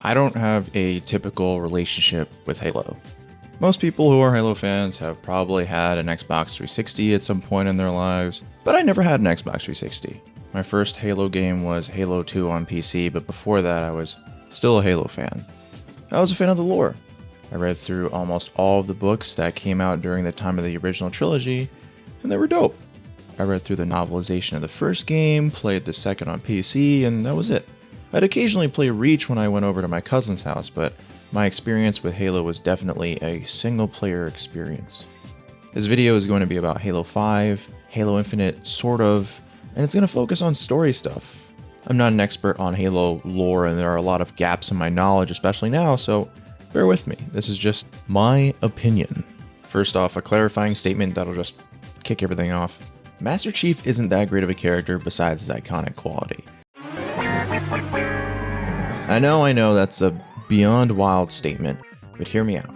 I don't have a typical relationship with Halo. Most people who are Halo fans have probably had an Xbox 360 at some point in their lives, but I never had an Xbox 360. My first Halo game was Halo 2 on PC, but before that I was still a Halo fan. I was a fan of the lore. I read through almost all of the books that came out during the time of the original trilogy, and they were dope. I read through the novelization of the first game, played the second on PC, and that was it. I'd occasionally play Reach when I went over to my cousin's house, but my experience with Halo was definitely a single-player experience. This video is going to be about Halo 5, Halo Infinite, sort of, and it's going to focus on story stuff. I'm not an expert on Halo lore, and there are a lot of gaps in my knowledge, especially now, so bear with me. This is just my opinion. First off, a clarifying statement that'll just kick everything off. Master Chief isn't that great of a character besides his iconic quality. I know that's a beyond wild statement, but hear me out.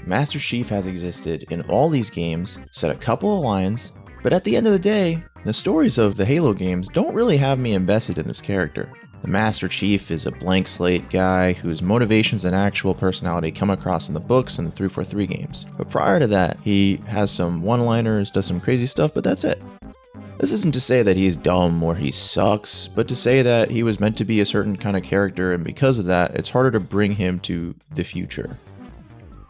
Master Chief has existed in all these games, said a couple of lines, but at the end of the day, the stories of the Halo games don't really have me invested in this character. The Master Chief is a blank slate guy whose motivations and actual personality come across in the books and the 343 games. But prior to that, he has some one-liners, does some crazy stuff, but that's it. This isn't to say that he's dumb or he sucks, but to say that he was meant to be a certain kind of character, and because of that, it's harder to bring him to the future.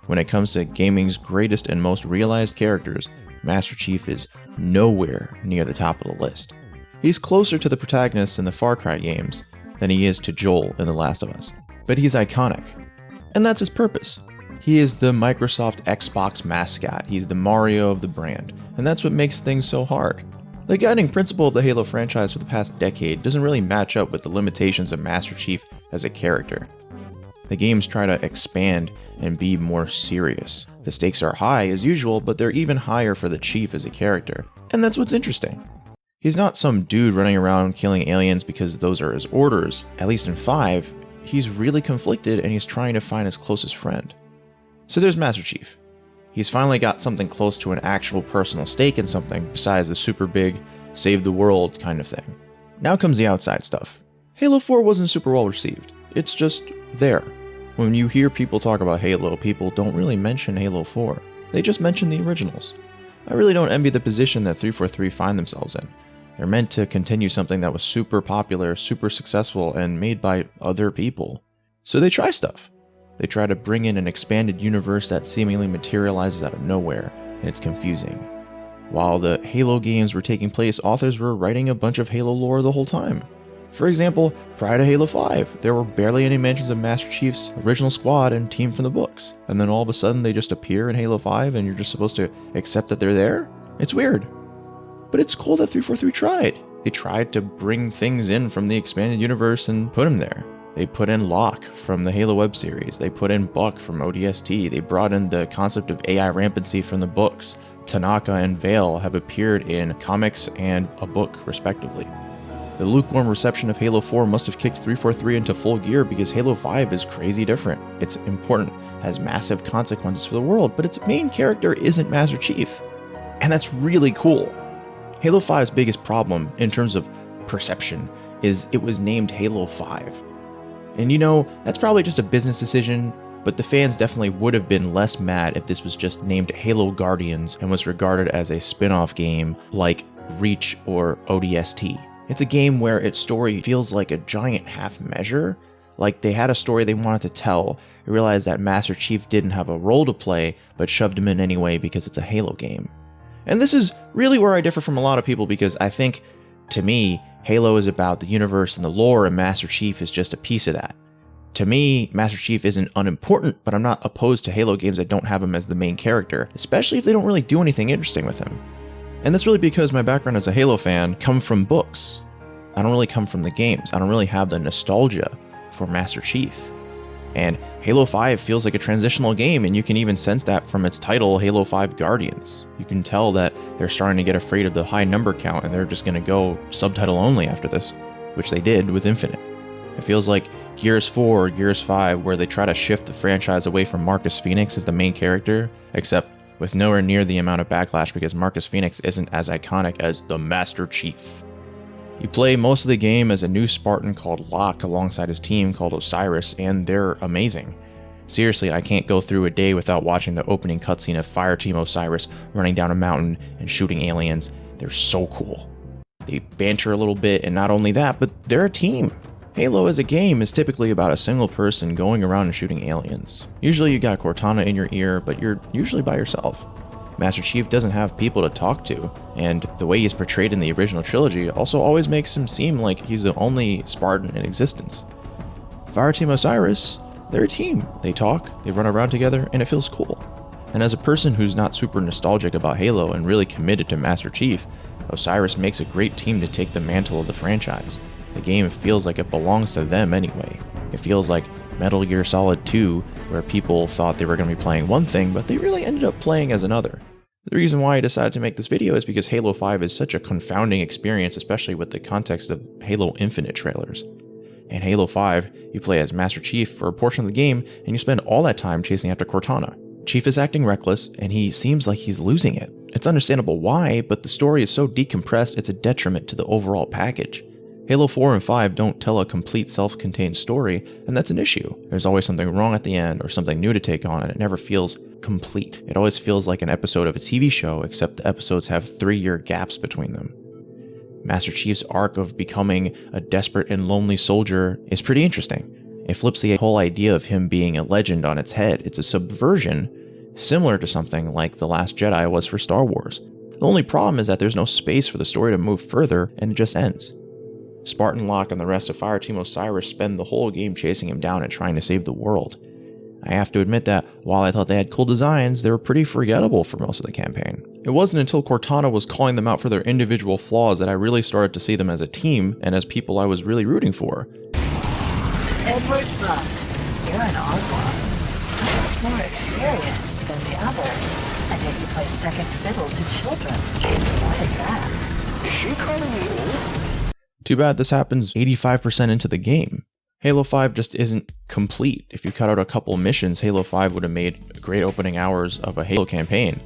When it comes to gaming's greatest and most realized characters, Master Chief is nowhere near the top of the list. He's closer to the protagonists in the Far Cry games than he is to Joel in The Last of Us. But he's iconic, and that's his purpose. He is the Microsoft Xbox mascot, he's the Mario of the brand, and that's what makes things so hard. The guiding principle of the Halo franchise for the past decade doesn't really match up with the limitations of Master Chief as a character. The games try to expand and be more serious. The stakes are high as usual, but they're even higher for the Chief as a character, and that's what's interesting. He's not some dude running around killing aliens because those are his orders. At least in 5, he's really conflicted and he's trying to find his closest friend. So there's Master Chief. He's finally got something close to an actual personal stake in something besides the super big, save the world kind of thing. Now comes the outside stuff. Halo 4 wasn't super well received. It's just there. When you hear people talk about Halo, people don't really mention Halo 4. They just mention the originals. I really don't envy the position that 343 find themselves in. They're meant to continue something that was super popular, super successful, and made by other people. So they try stuff. They try to bring in an expanded universe that seemingly materializes out of nowhere, and it's confusing. While the Halo games were taking place, authors were writing a bunch of Halo lore the whole time. For example, prior to Halo 5, there were barely any mentions of Master Chief's original squad and team from the books, and then all of a sudden they just appear in Halo 5 and you're just supposed to accept that they're there? It's weird. But it's cool that 343 tried. They tried to bring things in from the expanded universe and put them there. They put in Locke from the Halo web series, they put in Buck from ODST, they brought in the concept of AI rampancy from the books. Tanaka and Vale have appeared in comics and a book, respectively. The lukewarm reception of Halo 4 must have kicked 343 into full gear because Halo 5 is crazy different. It's important, has massive consequences for the world, but its main character isn't Master Chief. And that's really cool. Halo 5's biggest problem, in terms of perception, is it was named Halo 5. And you know, that's probably just a business decision, but the fans definitely would have been less mad if this was just named Halo Guardians and was regarded as a spin-off game like Reach or ODST. It's a game where its story feels like a giant half measure, like they had a story they wanted to tell, and realized that Master Chief didn't have a role to play, but shoved him in anyway because it's a Halo game. And this is really where I differ from a lot of people, because I think, to me, Halo is about the universe and the lore, and Master Chief is just a piece of that. To me, Master Chief isn't unimportant, but I'm not opposed to Halo games that don't have him as the main character, especially if they don't really do anything interesting with him. And that's really because my background as a Halo fan comes from books. I don't really come from the games. I don't really have the nostalgia for Master Chief. And Halo 5 feels like a transitional game, and you can even sense that from its title, Halo 5 Guardians. You can tell that they're starting to get afraid of the high number count, and they're just going to go subtitle only after this, which they did with Infinite. It feels like Gears 4 or Gears 5, where they try to shift the franchise away from Marcus Phoenix as the main character, except with nowhere near the amount of backlash because Marcus Phoenix isn't as iconic as the Master Chief. You play most of the game as a new Spartan called Locke alongside his team called Osiris, and they're amazing. Seriously, I can't go through a day without watching the opening cutscene of Fireteam Osiris running down a mountain and shooting aliens. They're so cool. They banter a little bit, and not only that, but they're a team. Halo as a game is typically about a single person going around and shooting aliens. Usually you got Cortana in your ear, but you're usually by yourself. Master Chief doesn't have people to talk to, and the way he's portrayed in the original trilogy also always makes him seem like he's the only Spartan in existence. Fireteam Osiris, they're a team. They talk, they run around together, and it feels cool. And as a person who's not super nostalgic about Halo and really committed to Master Chief, Osiris makes a great team to take the mantle of the franchise. The game feels like it belongs to them anyway. It feels like Metal Gear Solid 2, where people thought they were going to be playing one thing, but they really ended up playing as another. The reason why I decided to make this video is because Halo 5 is such a confounding experience, especially with the context of Halo Infinite trailers. In Halo 5, you play as Master Chief for a portion of the game, and you spend all that time chasing after Cortana. Chief is acting reckless, and he seems like he's losing it. It's understandable why, but the story is so decompressed it's a detriment to the overall package. Halo 4 and 5 don't tell a complete self-contained story, and that's an issue. There's always something wrong at the end or something new to take on, and it never feels complete. It always feels like an episode of a TV show, except the episodes have 3-year gaps between them. Master Chief's arc of becoming a desperate and lonely soldier is pretty interesting. It flips the whole idea of him being a legend on its head. It's a subversion similar to something like The Last Jedi was for Star Wars. The only problem is that there's no space for the story to move further, and it just ends. Spartan Locke and the rest of Fireteam Osiris spend the whole game chasing him down and trying to save the world. I have to admit that while I thought they had cool designs, they were pretty forgettable for most of the campaign. It wasn't until Cortana was calling them out for their individual flaws that I really started to see them as a team and as people I was really rooting for. Edward Buck, you're an odd one. So much more experienced than the others. And yet you play second fiddle to children. Why is that? Is she calling you old? Too bad this happens 85% into the game. Halo 5 just isn't complete. If you cut out a couple missions, Halo 5 would have made great opening hours of a Halo campaign.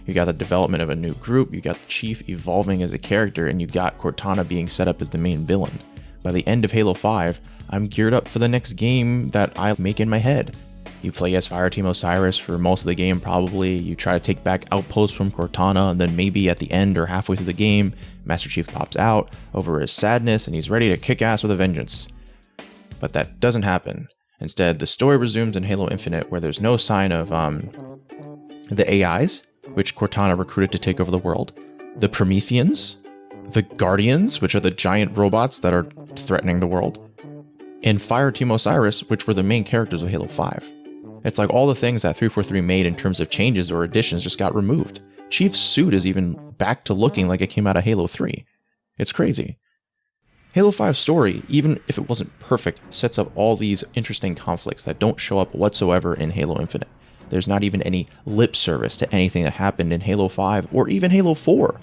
You got the development of a new group, you got the Chief evolving as a character, and you got Cortana being set up as the main villain. By the end of Halo 5, I'm geared up for the next game that I make in my head. You play as Fireteam Osiris for most of the game probably, you try to take back outposts from Cortana, and then maybe at the end or halfway through the game, Master Chief pops out over his sadness and he's ready to kick ass with a vengeance. But that doesn't happen. Instead, the story resumes in Halo Infinite where there's no sign of the AIs, which Cortana recruited to take over the world, the Prometheans, the Guardians, which are the giant robots that are threatening the world, and Fireteam Osiris, which were the main characters of Halo 5. It's like all the things that 343 made in terms of changes or additions just got removed. Chief's suit is even back to looking like it came out of Halo 3. It's crazy. Halo 5's story, even if it wasn't perfect, sets up all these interesting conflicts that don't show up whatsoever in Halo Infinite. There's not even any lip service to anything that happened in Halo 5 or even Halo 4.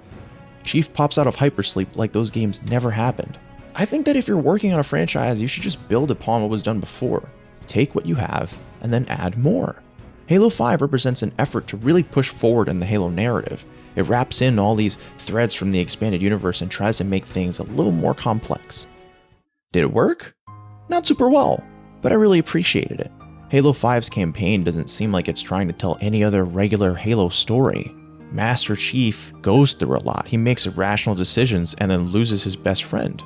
Chief pops out of hypersleep like those games never happened. I think that if you're working on a franchise, you should just build upon what was done before. Take what you have and then add more. Halo 5 represents an effort to really push forward in the Halo narrative. It wraps in all these threads from the expanded universe and tries to make things a little more complex. Did it work? Not super well, but I really appreciated it. Halo 5's campaign doesn't seem like it's trying to tell any other regular Halo story. Master Chief goes through a lot. He makes irrational decisions and then loses his best friend.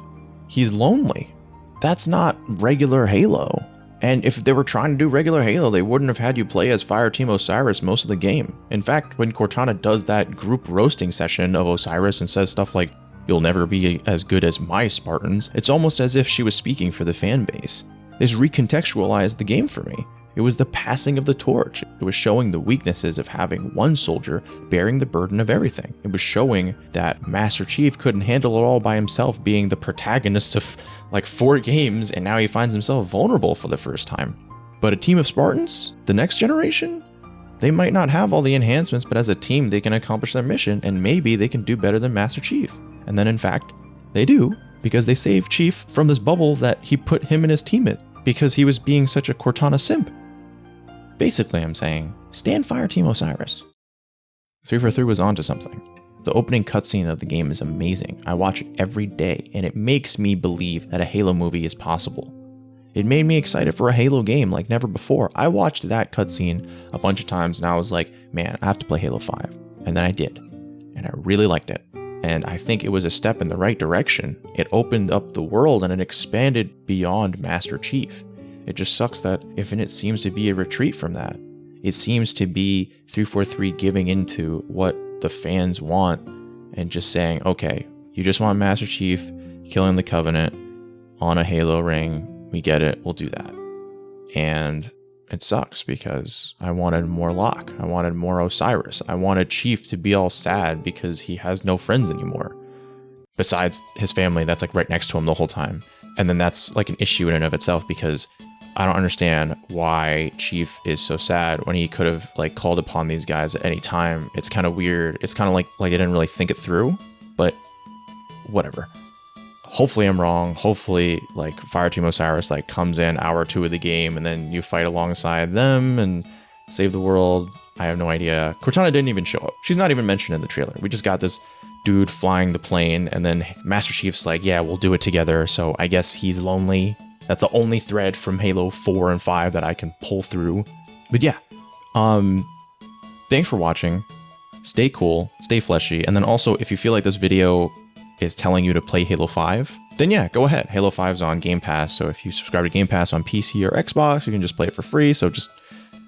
He's lonely. That's not regular Halo. And if they were trying to do regular Halo, they wouldn't have had you play as Fireteam Osiris most of the game. In fact, when Cortana does that group roasting session of Osiris and says stuff like, "You'll never be as good as my Spartans," it's almost as if she was speaking for the fan base. This recontextualized the game for me. It was the passing of the torch. It was showing the weaknesses of having one soldier bearing the burden of everything. It was showing that Master Chief couldn't handle it all by himself, being the protagonist of like 4 games, and now he finds himself vulnerable for the first time. But a team of Spartans, the next generation, they might not have all the enhancements, but as a team they can accomplish their mission, and maybe they can do better than Master Chief. And then in fact, they do, because they save Chief from this bubble that he put him and his team in, because he was being such a Cortana simp. Basically, I'm saying, stand Fireteam Osiris. 343 was onto something. The opening cutscene of the game is amazing. I watch it every day, and it makes me believe that a Halo movie is possible. It made me excited for a Halo game like never before. I watched that cutscene a bunch of times, and I was like, man, I have to play Halo 5. And then I did, and I really liked it. And I think it was a step in the right direction. It opened up the world, and it expanded beyond Master Chief. It just sucks that Infinite seems to be a retreat from that. It seems to be 343 giving into what the fans want and just saying, okay, you just want Master Chief killing the Covenant on a Halo ring. We get it. We'll do that. And it sucks because I wanted more Locke. I wanted more Osiris. I wanted Chief to be all sad because he has no friends anymore. Besides his family that's like right next to him the whole time. And then that's like an issue in and of itself because I don't understand why Chief is so sad when he could have like called upon these guys at any time. It's kind of weird. It's kind of like they didn't really think it through, but whatever. Hopefully I'm wrong. Hopefully like Fireteam Osiris like comes in hour 2 of the game and then you fight alongside them and save the world. I have no idea. Cortana didn't even show up. She's not even mentioned in the trailer. We just got this dude flying the plane and then Master Chief's like, yeah, we'll do it together. So I guess he's lonely. That's the only thread from Halo 4 and 5 that I can pull through. But yeah, thanks for watching. Stay cool, stay fleshy. And then also, if you feel like this video is telling you to play Halo 5, then yeah, go ahead. Halo 5's on Game Pass. So if you subscribe to Game Pass on PC or Xbox, you can just play it for free. So just,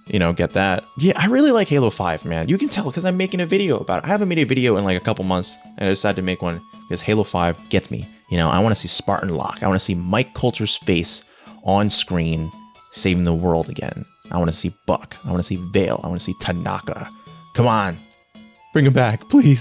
you know, get that. Yeah, I really like Halo 5, man. You can tell because I'm making a video about it. I haven't made a video in like a couple months and I decided to make one because Halo 5 gets me. You know, I want to see Spartan Locke. I want to see Mike Coulter's face on screen saving the world again. I want to see Buck. I want to see Vale. I want to see Tanaka. Come on. Bring him back, please.